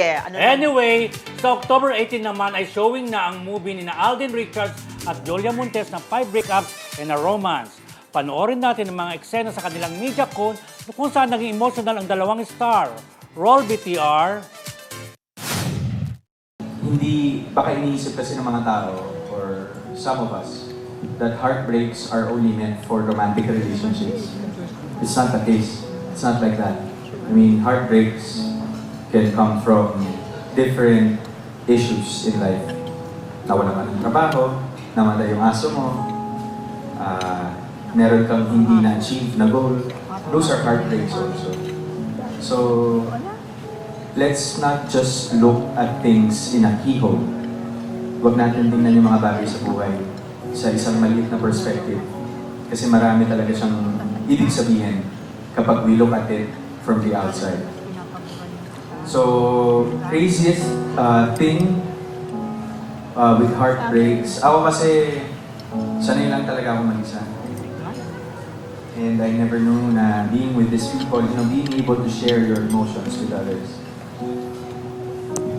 Anyway, sa October 18 naman ay showing na ang movie ni Alden Richards at Julia Montes na 5 Breakups and a Romance. Panoorin natin ang mga eksena sa kanilang media con kung saan naging emotional ang dalawang star. Roll BTR. Hindi, baka iniisip kasi ng mga tao, or some of us, that heartbreaks are only meant for romantic relationships. It's not the case. It's not like that. I mean, heartbreaks can come from different issues in life. Nawala ka ng trabaho, namatay yung aso mo, meron kang hindi na-achieve na goal. Those are heartbreaks also. So, let's not just look at things in a keyhole. Huwag natin tingnan yung mga bagay sa buhay sa isang maliit na perspective. Kasi marami talaga siyang ibig sabihin kapag we look at it from the outside. So, craziest thing with heartbreaks. Ako kasi, sanay lang talaga ako mag-isa. And I never knew na being with these people, being able to share your emotions with others.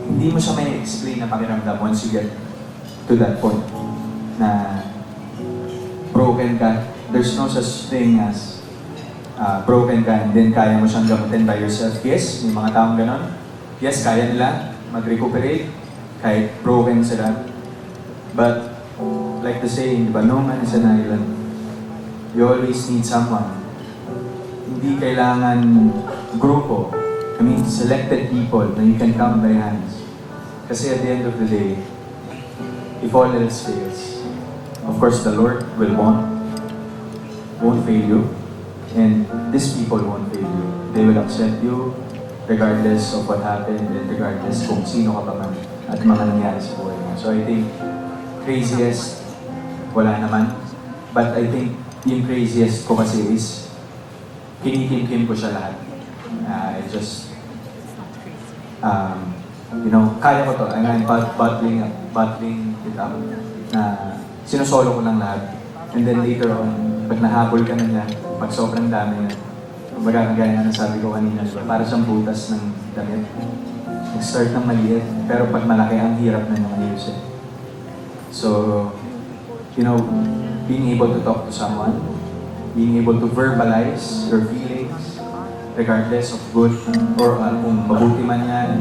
Hindi mo siya may explain na pakiramdam once you get to that point na broken ka. There's no such thing as broken ka and then kaya mo siyang gamutin by yourself. Yes, may mga taong ganon. Yes, kaya nila mag-recuperate kahit broken sila. But, like the saying, diba, no man is an island. You always need someone. Hindi kailangan grupo. I mean, selected people na you can count by hands. Kasi at the end of the day, if all else fails, of course the Lord won't fail you. And these people won't fail you. They will accept you regardless of what happened and regardless kung sino ka pa man at mga nangyari sa buhay mo. So I think craziest, wala naman. But I think yung craziest ko kasi is kinikim-kim ko siya lahat. I just, kaya ko to. I'm bottling it up na sinusolo ko lang lahat. And then later on, pag nahabol ka na niya, pag sobrang dami na, kumbaga kagaya nga nasabi ko kanina, para siyang butas ng damit. Nag-start ng maliit, pero pag malaki, ang hirap na niyang ayusin. So, being able to talk to someone, being able to verbalize your feelings, regardless of good or kung mabuti man yan,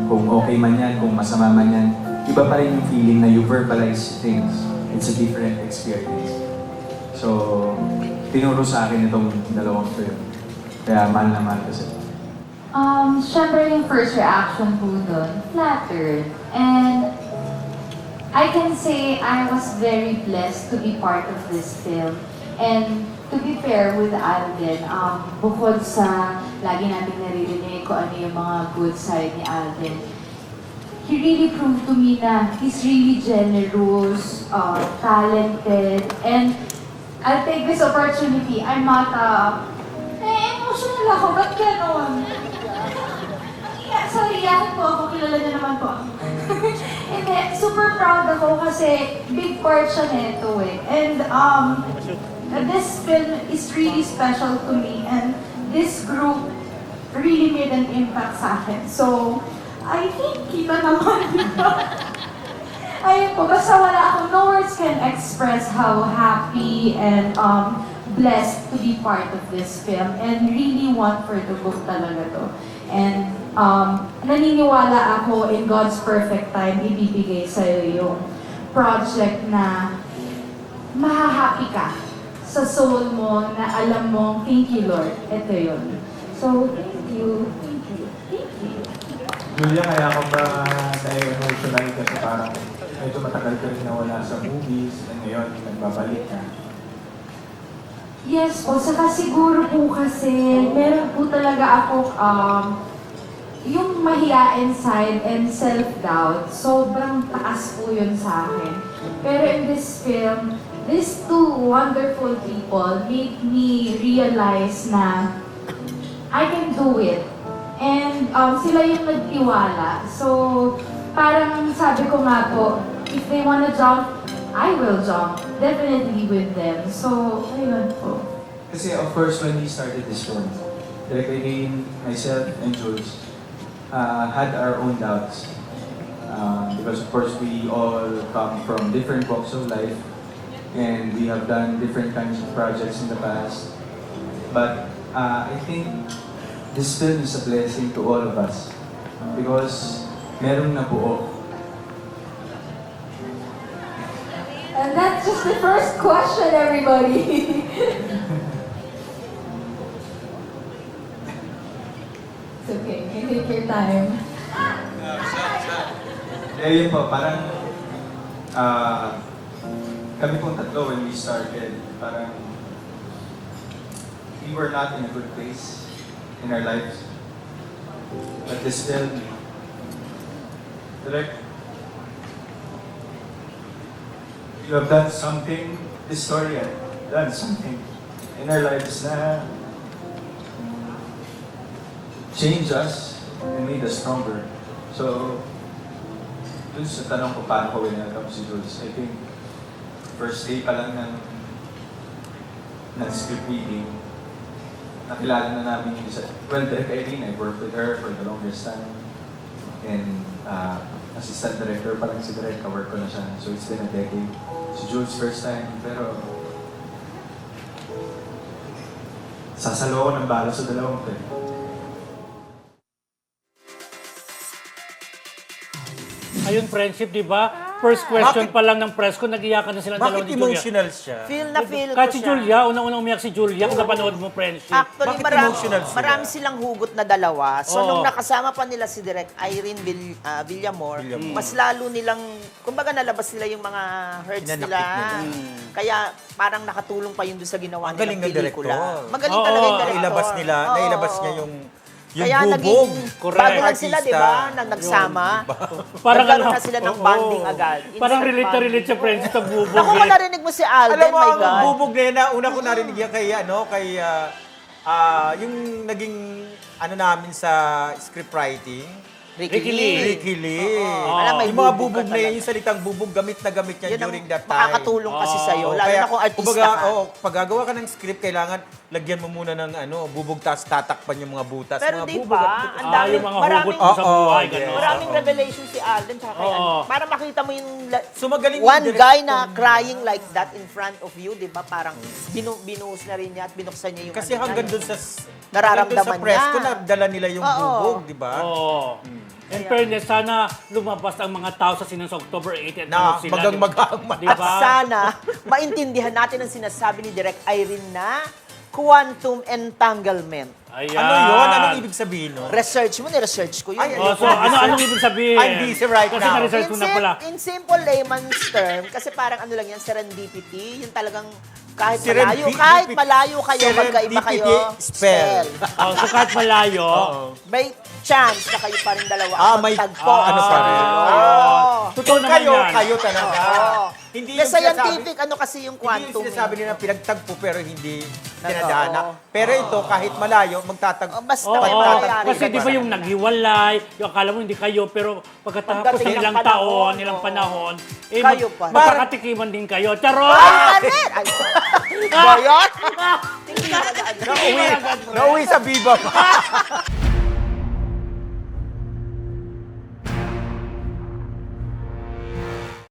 kung okay man yan, kung masama man yan, iba pa rin yung feeling na you verbalize things. It's a different experience. So, tinuro sa akin itong dalawang film. Kaya mahal na mahal kasi. Siyempre yung first reaction po doon, flattered. And I can say I was very blessed to be part of this film. And to be fair with Alden, bukod sa lagi nating naririnig ko ano yung mga good side ni Alden, he really proved to me na he's really generous, talented, and I'll take this opportunity. I'm not emotional ako, ba't ganon? Sorry, yakit po ako, kilala niyo naman po. Hindi, super proud ako kasi big part siya neto eh. And this film is really special to me and this group really made an impact sa akin. So, I think kita naman dito. Ayun po, basta wala ako, no words can express how happy and blessed to be part of this film and really want for the book talaga to. And naniniwala ako in God's perfect time, ibibigay sa'yo yung project na mahahappy ka sa soul mo na alam mo, thank you Lord, ito yun. So, thank you. Thank you. Thank you. Julia, kaya ako ba na-emotional kasi parang medyo matagal ka rin nawala sa movies and ngayon, nagbabalik ka? Yes po, saka siguro po kasi meron po talaga ako yung mahiyain side and self-doubt, sobrang taas po yun sa akin. Pero in this film, these two wonderful people made me realize na I can do it. And sila yung nagtiwala. So, parang sabi ko nga po, if they wanna jump, I will jump. Definitely with them. So, ayun po. Kasi of course, when we started this film, Direk Regain, myself, and Jules, had our own doubts. Because of course we all come from different walks of life and we have done different kinds of projects in the past. But I think this film is a blessing to all of us because merong nabuo. And that's just the first question, everybody. It's okay. You can take your time. Yun po, parang kami pong tatlo when we started, parang we were not in a good place in our lives. But this film, direct, you have done something, this story had done something in our lives na changed us and made us stronger. So, dun sa tanong ko paano ko winelcome si Jules, I think first day pa lang ng script reading, nakilala na namin yung isa. Well, Direk Irene, I worked with her for the longest time. And assistant director pa lang si Direk, ka-work ko na siya. So it's been a decade. Si Jules first time, pero sasalo ko ng bala sa dalawang to. Ayun, friendship, di ba? First question pa lang ng press ko, nag-iyakan na silang dalawa Bakit ni Julia. emotional siya? Feel na feel ko Kahit si siya. Julia, unang-unang umiyak si Julia, kung napanood mo, friendship. Actually, Bakit marami, emotional sila? marami silang hugot na dalawa. So, Oo. nung nakasama pa nila si Direk Irene Villamor, mas lalo nilang, kumbaga nalabas nila yung mga hurts Pinanakit nila. nila. Kaya parang nakatulong pa yun doon sa ginawa Ang galing nilang ng pelikula. director. Magaling Oo, talaga yung director. Nailabas nila, Oo, nailabas oo. niya yung Kaya bubog. naging, Correct. bago lang sila, di ba, na nagsama. Nagkaroon na sila ng bonding agad. Parang Instant relate na relate bonding. sa friendship sa bubog. Naku, eh. narinig mo si Alden, Alam mo, my ang God. bubog na yun, una ko narinig yan kay, yung naging, namin sa script writing, Ricky Lee. Ricky Lee. Alam, may Yung mga bubog ka bubog na yun, talaga. yung salitang bubog, gamit na gamit yan Yun ang during that time. makakatulong kasi sa'yo, lalo na kung artista kumbaga, ka. pag gagawa ka ng script, kailangan lagyan mo muna ng bubog, tapos tatakpan yung mga butas. Pero mga di bubog ba, at- ang dami, yung mga maraming, hugot mo sa buhay, yes. gano'n. maraming revelation si Alden tsaka kay Oo. ano. Para makita mo yung So magaling one yung guy director. na crying like that in front of you, di ba? Parang binuhos na rin niya at binuksan niya yung Kasi ano hanggang niya, dun sa Nararamdaman hanggang dun sa press niya. ko, nadala nila yung Oo. bubog, di ba? Oo. In fairness, sana lumabas ang mga tao sa sinas October 8 at Na ano sila. magang-magang. Di At ba? sana, maintindihan natin ang sinasabi ni Direk Irene na quantum entanglement. Ayan. Ano yun? Anong ibig sabihin nun? Research mo, ni-research ko yun. Ay, Oh, so, anong ibig sabihin? I'm busy right Kasi now. na-research ko na pala. In simple layman's term, kasi parang ano lang yan, serendipity, yung talagang kahit malayo kayo, magkaiba kayo, Serendipity spell. Oh, so kahit malayo, May chance na kayo pa rin dalawa ang may magtagpo. ano pa rin. Oo. totoo naman yan. Kayo talaga. Oo. Hindi Yung yung sinasabi, scientific, ano kasi yung hindi yung quantum. sinasabi nila pinagtagpo pero hindi Oo. tinadhana. Pero ito, kahit malayo, magtatagpo. Basta Oo, may mangyayari. kasi di ba yung naghiwalay, yung akala mo hindi kayo, pero pagkatapos Pagdating ng ng ilang panahon, taon, ilang panahon, eh, Kayo pa. magkakatikiman din kayo. Charot! Ay, Manet! Ay, Boyot! Hindi na Nauwi sa Viva pa.